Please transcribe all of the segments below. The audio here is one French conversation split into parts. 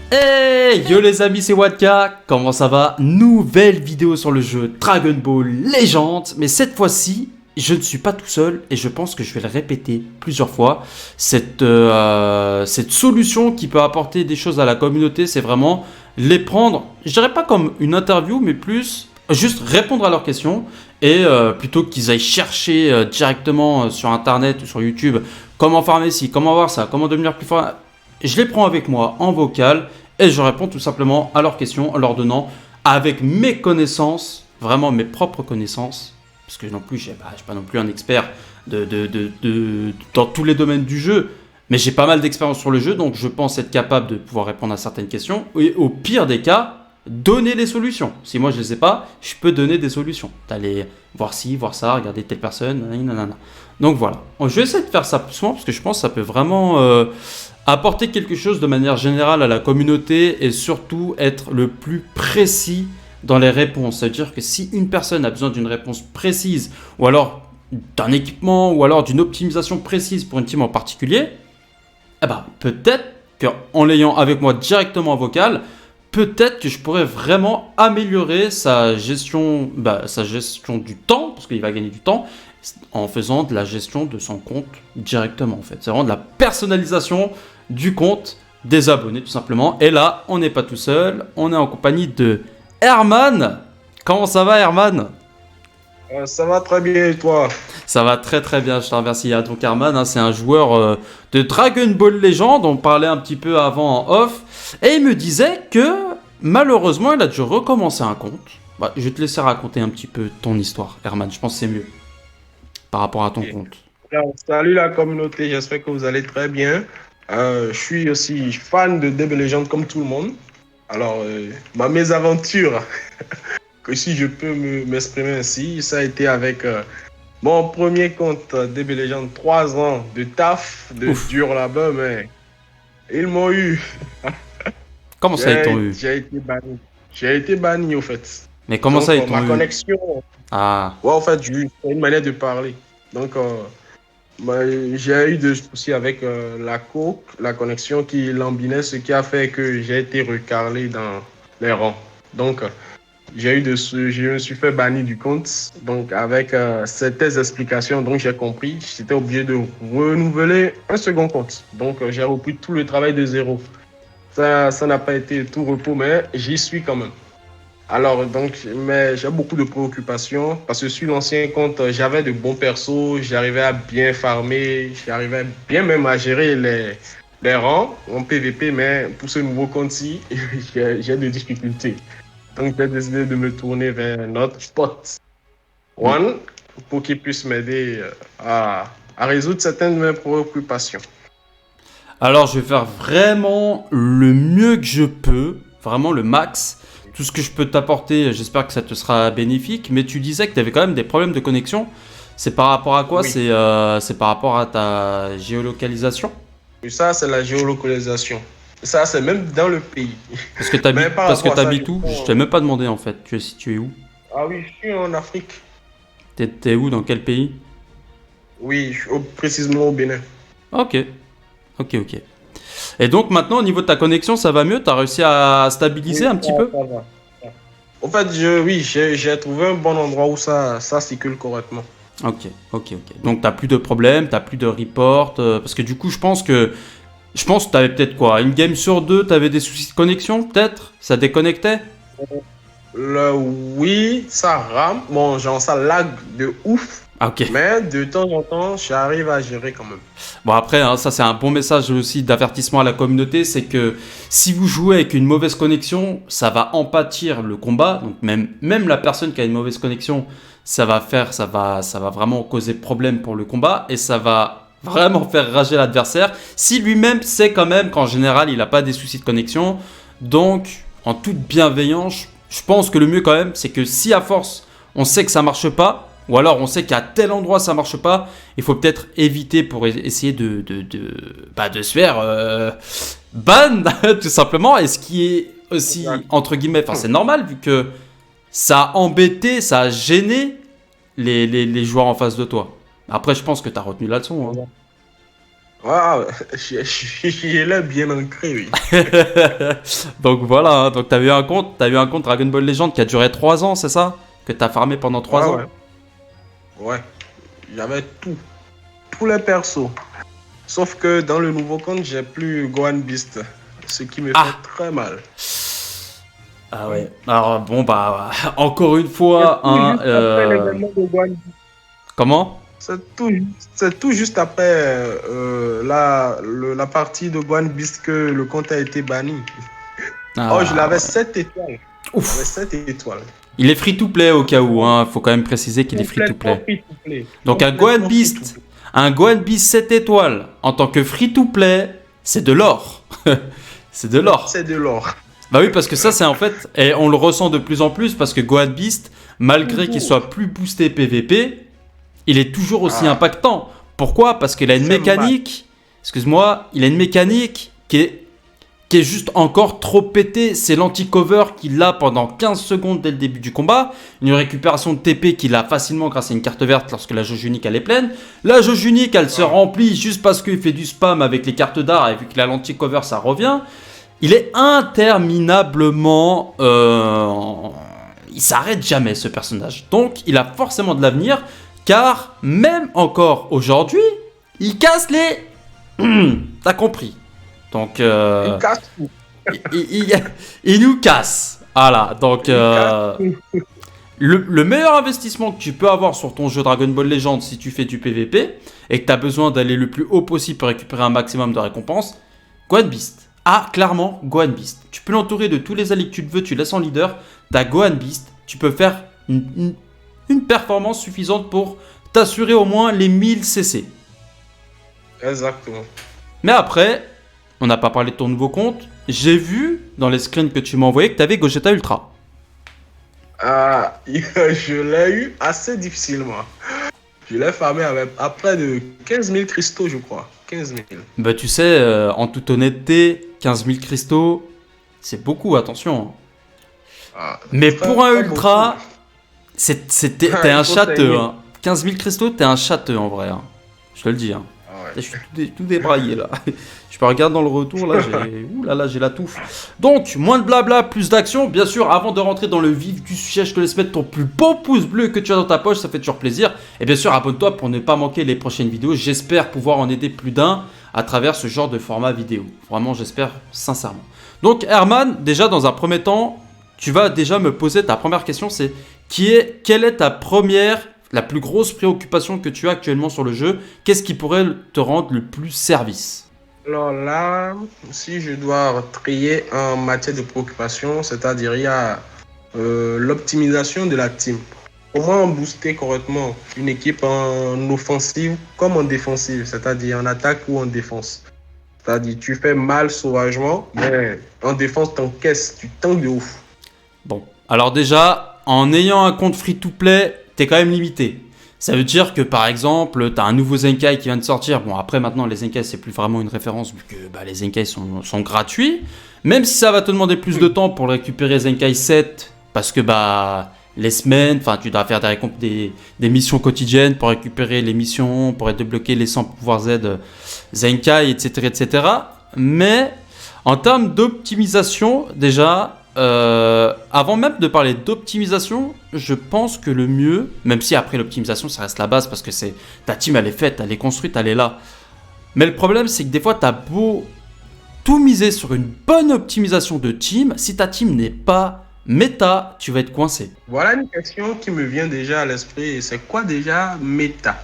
Hey yo les amis, c'est Watka, comment ça va? Nouvelle vidéo sur le jeu Dragon Ball Legends, mais cette fois-ci, je ne suis pas tout seul et je pense que je vais le répéter plusieurs fois. Cette solution qui peut apporter des choses à la communauté, c'est vraiment les prendre, je dirais pas comme une interview, mais plus juste répondre à leurs questions et plutôt qu'ils aillent chercher directement sur internet ou sur YouTube comment farmer ci, comment voir ça, comment devenir plus fort. Je les prends avec moi en vocal et je réponds tout simplement à leurs questions en leur donnant avec mes connaissances, vraiment mes propres connaissances, parce que non plus, je ne suis pas non plus un expert dans tous les domaines du jeu, mais j'ai pas mal d'expérience sur le jeu, donc je pense être capable de pouvoir répondre à certaines questions et au pire des cas, donner les solutions. Si moi je ne les ai pas, je peux donner des solutions. D'aller voir ci, voir ça, regarder telle personne, nanana. Donc voilà, je vais essayer de faire ça souvent parce que je pense que ça peut vraiment apporter quelque chose de manière générale à la communauté et surtout être le plus précis dans les réponses. C'est-à-dire que si une personne a besoin d'une réponse précise ou alors d'un équipement ou alors d'une optimisation précise pour une team en particulier, eh ben, peut-être qu'en l'ayant avec moi directement en vocal, peut-être que je pourrais vraiment améliorer sa gestion du temps, parce qu'il va gagner du temps, en faisant de la gestion de son compte directement en fait. C'est vraiment de la personnalisation du compte des abonnés tout simplement. Et là, on n'est pas tout seul, on est en compagnie de Herman. Comment ça va Herman? Ça va très bien et toi? Ça va très très bien, je te remercie. Ah, donc Herman, c'est un joueur de Dragon Ball Legends, on parlait un petit peu avant en off, et il me disait que malheureusement il a dû recommencer un compte. Je vais te laisser raconter un petit peu ton histoire Herman, je pense que c'est mieux par rapport à ton compte. Alors, salut la communauté, j'espère que vous allez très bien. Je suis aussi fan de DB Legends comme tout le monde. Alors, ma mésaventure, que si je peux m'exprimer ainsi, ça a été avec mon premier compte DB Legends, 3 ans de taf, de Ouf. dur là-bas, mais ils m'ont eu. Comment ça ils t'ont eu? J'ai été banni. J'ai été banni au fait. Mais comment Donc, ça ils ma t'ont eu? connexion, Ah, ouais, en fait, c'est une manière de parler. Donc, j'ai eu des soucis avec la connexion qui lambinait, ce qui a fait que j'ai été recalé dans les rangs. Donc, je me suis fait bannir du compte. Donc, avec certaines explications, donc j'ai compris, j'étais obligé de renouveler un second compte. Donc, j'ai repris tout le travail de zéro. Ça n'a pas été tout repos, mais j'y suis quand même. Alors, donc, mais j'ai beaucoup de préoccupations parce que sur l'ancien compte, j'avais de bons persos, j'arrivais à bien farmer, j'arrivais bien même à gérer les rangs en PVP, mais pour ce nouveau compte-ci, j'ai des difficultés. Donc, j'ai décidé de me tourner vers un autre spot, One, pour qu'il puisse m'aider à résoudre certaines de mes préoccupations. alors je vais faire vraiment le mieux que je peux, vraiment le max. Tout ce que je peux t'apporter, j'espère que ça te sera bénéfique. Mais tu disais que tu avais quand même des problèmes de connexion. C'est par rapport à quoi? Oui. C'est par rapport à ta géolocalisation? Et ça, c'est la géolocalisation. Ça, c'est même dans le pays. Mais par Parce que rapport à ça, t'habites où? Je t'ai même pas demandé en fait. Tu es situé où? ah oui, je suis en Afrique. T'es où? Dans quel pays? Oui, précisément au Bénin. Ok, ok. Et donc maintenant au niveau de ta connexion, ça va mieux? T'as réussi à stabiliser Oui, un petit peu? ça va. En fait, oui, j'ai trouvé un bon endroit où ça circule correctement. Ok. Donc t'as plus de problèmes, t'as plus de report, parce que du coup je pense que t'avais peut-être quoi, une game sur deux, t'avais des soucis de connexion peut-être, ça déconnectait. Oui, ça rame. Bon, genre, ça lag de ouf. Ah, ok. Mais de temps en temps, j'arrive à gérer quand même. Bon après, hein, ça c'est un bon message aussi d'avertissement à la communauté, c'est que si vous jouez avec une mauvaise connexion, ça va en pâtir le combat. Donc même la personne qui a une mauvaise connexion, ça va vraiment causer problème pour le combat et ça va vraiment faire rager l'adversaire. Si lui-même sait quand même qu'en général il n'a pas des soucis de connexion, donc en toute bienveillance, je pense que le mieux quand même, c'est que si à force on sait que ça marche pas, ou alors on sait qu'à tel endroit ça marche pas, il faut peut-être éviter pour essayer de se faire ban tout simplement. Et ce qui est aussi entre guillemets, enfin c'est normal vu que ça a embêté, ça a gêné les joueurs en face de toi. Après je pense que tu as retenu la leçon. Hein. Waouh, je l'ai bien ancré, oui. Donc voilà, hein. Donc t'as eu un compte Dragon Ball Legend qui a duré 3 ans, c'est ça? Que t'as farmé pendant Ouais, 3 ans? ouais. Ouais. J'avais tout. Tous les persos. Sauf que dans le nouveau compte, j'ai plus Gohan Beast. Ce qui me fait Ah! très mal. Ah Ouais. ouais. Alors bon bah encore une C'est fois, tout hein, juste après l'événement de Gohan. comment? C'est tout juste après la partie de Gohan Beast que le compte a été banni. Oh, je Ah l'avais ouais. 7 étoiles. J'avais Ouf. 7 étoiles. Il est free to play au cas où, hein. Faut quand même préciser qu'il est free to Complètement play. free to play. Donc Complètement free to play. Un Gohan Beast 7 étoiles en tant que free to play, c'est de l'or. C'est de l'or. C'est de l'or. Bah oui, parce que ça, c'est en fait, et on le ressent de plus en plus parce que Gohan Beast, malgré qu'il soit plus boosté PVP, il est toujours aussi Ah, impactant. Pourquoi? Parce qu'il a une c'est mal. mécanique, excuse-moi, il a une mécanique qui est juste encore trop pétée. C'est l'anti-cover qu'il a pendant 15 secondes dès le début du combat. Une récupération de TP qu'il a facilement grâce à une carte verte lorsque la jauge unique elle est pleine. La jauge unique elle se remplit juste parce qu'il fait du spam avec les cartes d'art et vu qu'il a l'anti-cover ça revient. Il est interminablement... il s'arrête jamais ce personnage. Donc il a forcément de l'avenir car même encore aujourd'hui, il casse les... T'as compris. Donc Il casse tout. il nous casse. Voilà. Donc Il casse tout. le meilleur investissement que tu peux avoir sur ton jeu Dragon Ball Legends si tu fais du PVP et que tu as besoin d'aller le plus haut possible pour récupérer un maximum de récompenses, Gohan Beast. Ah, clairement, Gohan Beast. Tu peux l'entourer de tous les alliés que tu veux, tu laisses en leader. T'as Gohan Beast, tu peux faire une performance suffisante pour t'assurer au moins les 1000 CC. Exactement. Mais après, on n'a pas parlé de ton nouveau compte. J'ai vu dans les screens que tu m'as envoyé que tu avais Gogeta Ultra. Ah, je l'ai eu assez difficilement. Je l'ai farmé à près de 15 000 cristaux, je crois. 15 000. Bah tu sais, en toute honnêteté, 15 000 cristaux, c'est beaucoup, attention. Ah, Mais très, pour un très ultra, beaucoup. t'es Il un faut châteux. saigner. Hein. 15 000 cristaux, t'es un châteux en vrai. Hein. Je te le dis. Hein. Ah ouais. Je suis tout débraillé là. Je peux regarder dans le retour là, ouh là là, j'ai la touffe. Donc, moins de blabla, plus d'action. Bien sûr, avant de rentrer dans le vif du sujet, je te laisse mettre ton plus beau pouce bleu que tu as dans ta poche, ça fait toujours plaisir. Et bien sûr, abonne-toi pour ne pas manquer les prochaines vidéos. J'espère pouvoir en aider plus d'un à travers ce genre de format vidéo. Vraiment, j'espère sincèrement. Donc, Herman, déjà dans un premier temps, tu vas déjà me poser ta première question, c'est quelle est ta première, la plus grosse préoccupation que tu as actuellement sur le jeu? Qu'est-ce qui pourrait te rendre le plus service? Alors là, si je dois trier en matière de préoccupation, c'est-à-dire il y a l'optimisation de la team. Comment booster correctement une équipe en offensive comme en défensive, c'est-à-dire en attaque ou en défense. C'est-à-dire tu fais mal sauvagement, mais en défense t'encaisses, tu tanks de ouf. Bon, alors déjà, en ayant un compte free-to-play, t'es quand même limité. Ça veut dire que par exemple, t'as un nouveau Zenkai qui vient de sortir. Bon, après maintenant, les Zenkai, c'est plus vraiment une référence vu que bah, les Zenkai sont gratuits. Même si ça va te demander plus de temps pour le récupérer Zenkai 7, parce que bah les semaines, enfin tu dois faire des missions quotidiennes pour récupérer les missions, pour débloquer les 100 pouvoirs Z Zenkai, etc., etc. Mais en termes d'optimisation, déjà, avant même de parler d'optimisation, je pense que le mieux, même si après l'optimisation ça reste la base parce que c'est ta team elle est faite, elle est construite, elle est là. Mais le problème c'est que des fois t'as beau tout miser sur une bonne optimisation de team, si ta team n'est pas méta, tu vas être coincé. Voilà une question qui me vient déjà à l'esprit. C'est quoi déjà méta?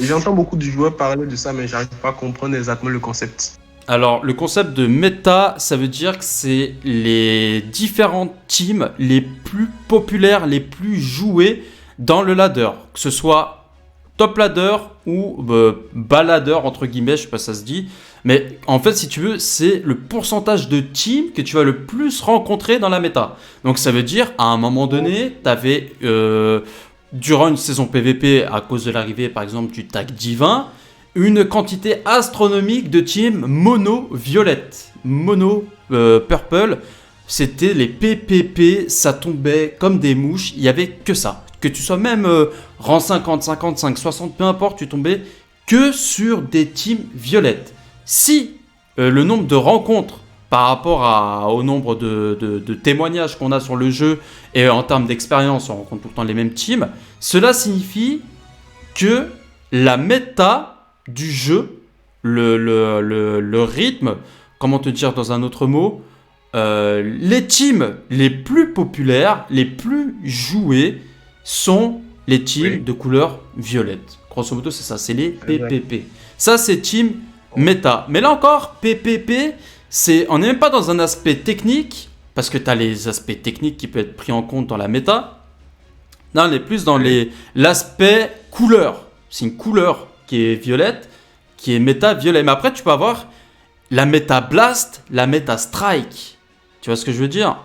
J'entends beaucoup de joueurs parler de ça, mais j'arrive pas à comprendre exactement le concept. Alors, le concept de méta, ça veut dire que c'est les différentes teams les plus populaires, les plus jouées dans le ladder. Que ce soit top ladder ou bas ladder, entre guillemets, je sais pas si ça se dit. Mais en fait, si tu veux, c'est le pourcentage de teams que tu vas le plus rencontrer dans la méta. Donc ça veut dire, à un moment donné, tu avais, durant une saison PVP, à cause de l'arrivée, par exemple, du tag divin, une quantité astronomique de teams mono-violette, mono-purple. C'était les PPP, ça tombait comme des mouches, il n'y avait que ça. Que tu sois même rang 50, 55, 60, peu importe, tu tombais que sur des teams violettes. Si le nombre de rencontres par rapport au nombre de témoignages qu'on a sur le jeu et en termes d'expérience, on rencontre tout le temps les mêmes teams, cela signifie que la méta du jeu, le rythme, comment te dire dans un autre mot, les teams les plus populaires, les plus joués sont les teams de couleur violette. Grosso modo, c'est ça, c'est les PPP. Ça, c'est team méta. Mais là encore, PPP, on n'est même pas dans un aspect technique, parce que tu as les aspects techniques qui peuvent être pris en compte dans la méta. Là, on est plus dans l'aspect couleur. C'est une couleur qui est violette, qui est méta violet. Mais après, tu peux avoir la méta blast, la méta strike. Tu vois ce que je veux dire?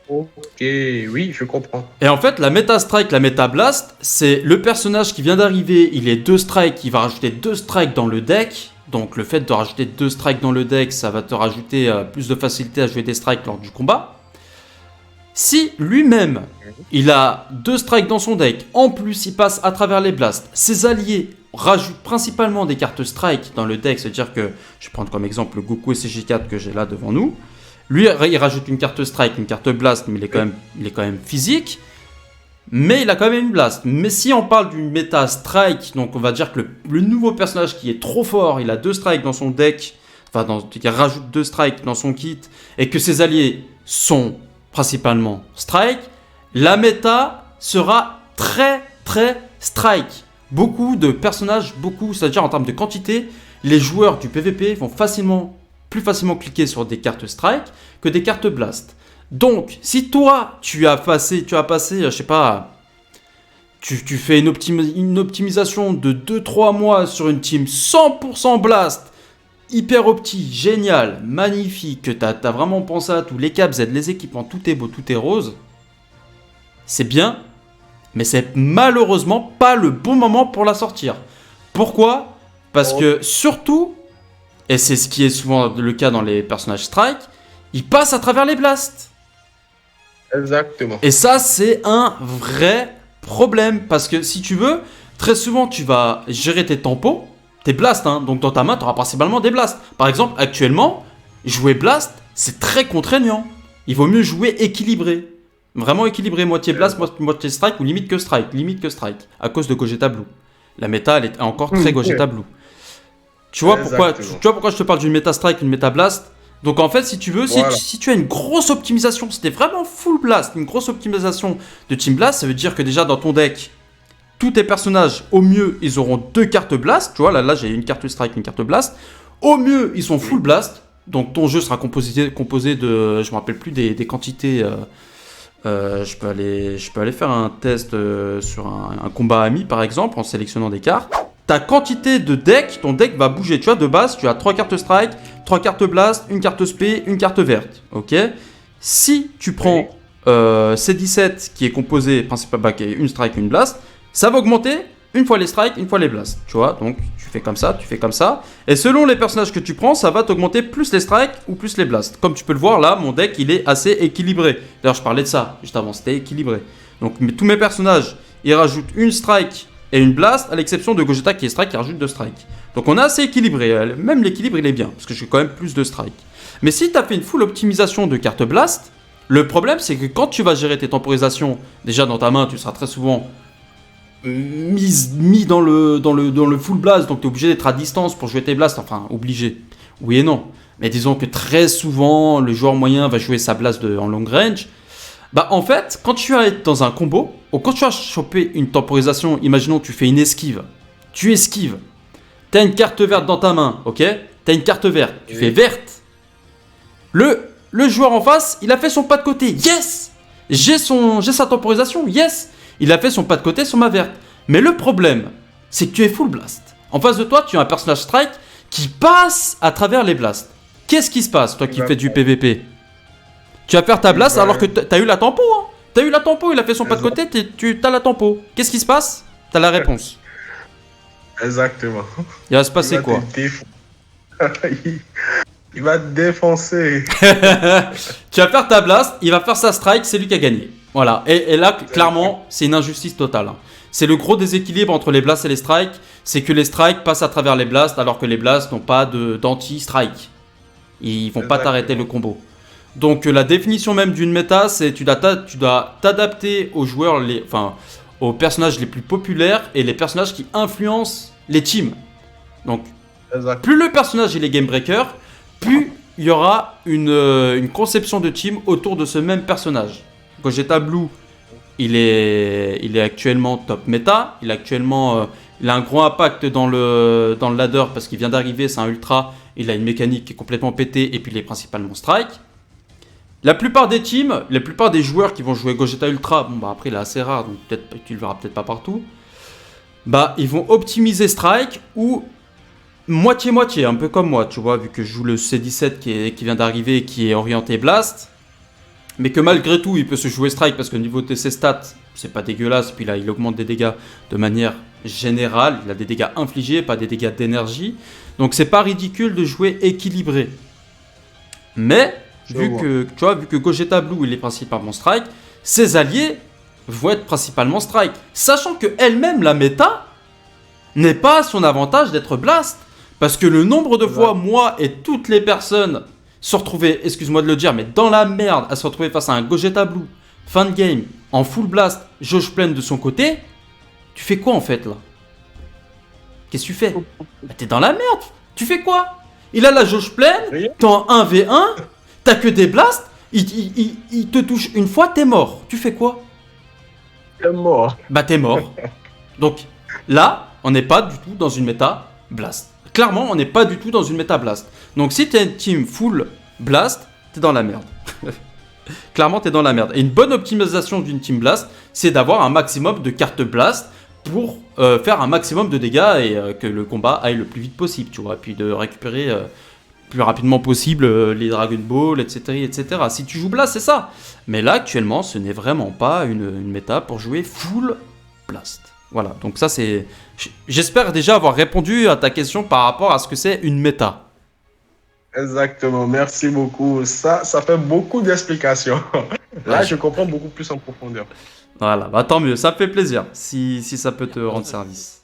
Ok, oui, je comprends. Et en fait, la méta strike, la méta blast, c'est le personnage qui vient d'arriver, il est 2 strikes, il va rajouter 2 strikes dans le deck. Donc le fait de rajouter 2 strikes dans le deck, ça va te rajouter plus de facilité à jouer des strikes lors du combat. Si lui-même, il a 2 strikes dans son deck, en plus il passe à travers les blasts, ses alliés rajoutent principalement des cartes strike dans le deck, c'est-à-dire que, je vais prendre comme exemple le Goku SCJ4 que j'ai là devant nous. Lui, il rajoute une carte strike, une carte blast, mais il est quand même physique. Mais il a quand même une blast. Mais si on parle d'une méta strike, donc on va dire que le nouveau personnage qui est trop fort, il a 2 strikes dans son deck, il rajoute 2 strikes dans son kit, et que ses alliés sont principalement strike, la méta sera très très strike. Beaucoup de personnages, c'est-à-dire en termes de quantité, les joueurs du PvP vont plus facilement cliquer sur des cartes strike que des cartes blast. Donc, si toi, tu as passé, je sais pas, tu fais une optimisation de 2-3 mois sur une team 100% blast, hyper opti, génial, magnifique, que tu as vraiment pensé à tout, les caps Z, les équipements, tout est beau, tout est rose, c'est bien, mais c'est malheureusement pas le bon moment pour la sortir. Pourquoi? Parce que surtout, et c'est ce qui est souvent le cas dans les personnages strike, ils passent à travers les blasts. Exactement. Et ça, c'est un vrai problème. Parce que si tu veux, très souvent, tu vas gérer tes tempos, tes blasts. Hein. Donc dans ta main, tu auras principalement des blasts. Par exemple, actuellement, jouer blast, c'est très contraignant. Il vaut mieux jouer équilibré. Vraiment équilibré, moitié blast, moitié strike, ou limite que strike, à cause de Gogeta Blue. La méta, elle est encore très Gogeta Blue. Tu vois pourquoi je te parle d'une méta strike, une méta blast? Donc en fait, si tu veux, si tu as une grosse optimisation, si t'es vraiment full blast, une grosse optimisation de team blast, ça veut dire que déjà dans ton deck, tous tes personnages, au mieux, ils auront 2 cartes blast. Tu vois, là j'ai une carte strike, une carte blast. Au mieux, ils sont full blast. Donc ton jeu sera composé de, je me rappelle plus des quantités. Je peux aller faire un test sur un combat ami par exemple en sélectionnant des cartes. Ta quantité de deck, ton deck va bouger. Tu vois, de base, tu as 3 cartes strike, 3 cartes blast, une carte spé, une carte verte. Ok. Si tu prends C17 qui est composé principalement, qui est une strike, une blast, ça va augmenter une fois les strikes, une fois les blasts. Tu vois, donc tu fais comme ça, tu fais comme ça. Et selon les personnages que tu prends, ça va t'augmenter plus les strikes ou plus les blasts. Comme tu peux le voir là, mon deck il est assez équilibré. D'ailleurs, je parlais de ça juste avant, c'était équilibré. Donc tous mes personnages, ils rajoutent une strike et une blast, à l'exception de Gogeta qui est strike, qui rajoute 2 strikes. Donc on est assez équilibré, même l'équilibre il est bien, parce que j'ai quand même plus de strikes. Mais si tu as fait une full optimisation de carte blast, le problème c'est que quand tu vas gérer tes temporisations, déjà dans ta main tu seras très souvent mis dans le full blast, donc tu es obligé d'être à distance pour jouer tes blasts, enfin obligé, oui et non. Mais disons que très souvent le joueur moyen va jouer sa blast en long range. Bah en fait, quand tu vas être dans un combo, ou quand tu vas choper une temporisation, imaginons tu fais une esquive, tu esquives, tu as une carte verte dans ta main, ok? Tu as une carte verte, tu fais verte. Le joueur en face, il a fait son pas de côté, yes! J'ai sa temporisation, yes! Il a fait son pas de côté sur ma verte. Mais le problème, c'est que tu es full blast. En face de toi, tu as un personnage strike qui passe à travers les blasts. Qu'est-ce qui se passe, toi qui fais du PVP? Tu vas faire ta blast alors que t'as eu la tempo. Hein. T'as eu la tempo, il a fait son pas de côté, tu as la tempo. Qu'est-ce qui se passe? T'as la réponse. Exactement. Il va se passer quoi? Il va te défoncer. Tu vas faire ta blast, il va faire sa strike, c'est lui qui a gagné. Voilà. Et là, clairement, c'est une injustice totale. Hein. C'est le gros déséquilibre entre les blasts et les strikes. C'est que les strikes passent à travers les blasts alors que les blasts n'ont pas d'anti-strike. Ils vont pas t'arrêter le combo. Donc la définition même d'une méta, c'est tu dois t'adapter aux joueurs, aux personnages les plus populaires et les personnages qui influencent les teams. Donc plus le personnage il est game breaker, plus il y aura une conception de team autour de ce même personnage. Gogeta Blue, il est actuellement top méta. Il a un gros impact dans le ladder parce qu'il vient d'arriver, c'est un ultra. Il a une mécanique qui est complètement pétée et puis il est principalement strike. La plupart des teams, la plupart des joueurs qui vont jouer Gogeta Ultra, bon bah après il est assez rare donc tu le verras peut-être pas partout. Bah ils vont optimiser strike ou moitié-moitié, un peu comme moi, tu vois, vu que je joue le C17 qui vient d'arriver et qui est orienté blast. Mais que malgré tout, il peut se jouer strike parce que au niveau de ses stats, c'est pas dégueulasse. Puis là, il augmente des dégâts de manière générale. Il a des dégâts infligés, pas des dégâts d'énergie. Donc c'est pas ridicule de jouer équilibré. Mais, vu que Gogeta Blue, il est principalement strike, ses alliés vont être principalement strike. Sachant que elle-même, la méta, n'est pas à son avantage d'être blast. Parce que le nombre de fois, moi et toutes les personnes se retrouver, excuse-moi de le dire, mais dans la merde, à se retrouver face à un Gogeta Blue, fin de game, en full blast, jauge pleine de son côté, tu fais quoi en fait là? Qu'est-ce que tu fais? Bah, t'es dans la merde, tu fais quoi? Il a la jauge pleine, t'es en 1v1, t'as que des blasts, il te touche une fois, t'es mort. Tu fais quoi? T'es mort. Bah t'es mort. Donc là, on n'est pas du tout dans une méta blast. Clairement, on n'est pas du tout dans une méta blast. Donc si t'es une team full blast, t'es dans la merde. Clairement, t'es dans la merde. Et une bonne optimisation d'une team blast, c'est d'avoir un maximum de cartes blast pour faire un maximum de dégâts et que le combat aille le plus vite possible, tu vois. Puis de récupérer plus rapidement possible les Dragon Ball, etc., etc. Si tu joues blast, c'est ça. Mais là, actuellement, ce n'est vraiment pas une méta pour jouer full blast. Voilà, donc ça c'est... J'espère déjà avoir répondu à ta question par rapport à ce que c'est une méta. Exactement, merci beaucoup. Ça fait beaucoup d'explications. Là, je comprends beaucoup plus en profondeur. Voilà, bah tant mieux, ça me fait plaisir si ça peut te rendre service.